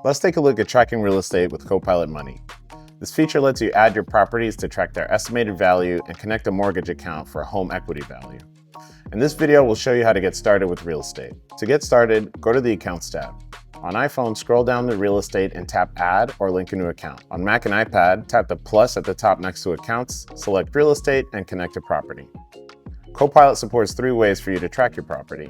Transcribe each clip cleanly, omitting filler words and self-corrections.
Let's take a look at tracking real estate with Copilot Money. This feature lets you add your properties to track their estimated value and connect a mortgage account for a home equity value. In this video, we'll show you how to get started with real estate. To get started, go to the Accounts tab. On iPhone, scroll down to Real Estate and tap Add or Link a New Account. On Mac and iPad, tap the plus at the top next to Accounts, select Real Estate, and connect a property. Copilot supports 3 ways for you to track your property: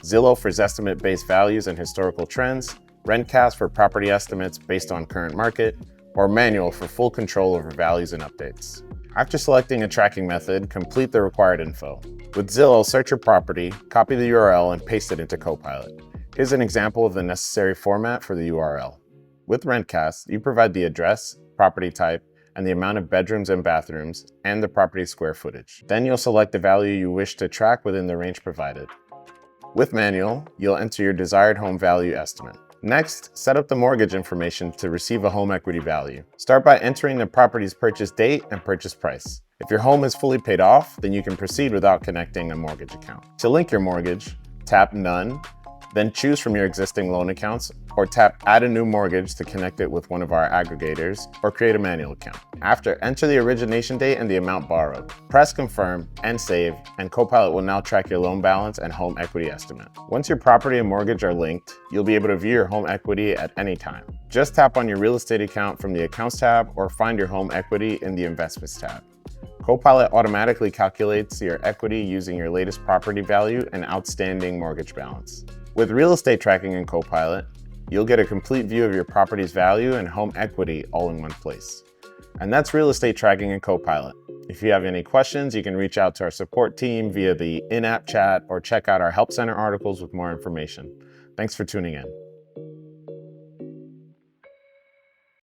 Zillow for estimate-based values and historical trends, RentCast for property estimates based on current market, or Manual for full control over values and updates. After selecting a tracking method, complete the required info. With Zillow, search your property, copy the URL, and paste it into Copilot. Here's an example of the necessary format for the URL. With RentCast, you provide the address, property type, and the amount of bedrooms and bathrooms, and the property's square footage. Then you'll select the value you wish to track within the range provided. With Manual, you'll enter your desired home value estimate. Next, set up the mortgage information to receive a home equity value. Start by entering the property's purchase date and purchase price. If your home is fully paid off, then you can proceed without connecting a mortgage account. To link your mortgage, tap None, then choose from your existing loan accounts, or tap Add a New Mortgage to connect it with one of our aggregators, or create a manual account. After, enter the origination date and the amount borrowed. Press Confirm and Save, and Copilot will now track your loan balance and home equity estimate. Once your property and mortgage are linked, you'll be able to view your home equity at any time. Just tap on your real estate account from the Accounts tab, or find your home equity in the Investments tab. Copilot automatically calculates your equity using your latest property value and outstanding mortgage balance. With real estate tracking in Copilot, you'll get a complete view of your property's value and home equity all in one place. And that's real estate tracking in Copilot. If you have any questions, you can reach out to our support team via the in-app chat or check out our Help Center articles with more information. Thanks for tuning in.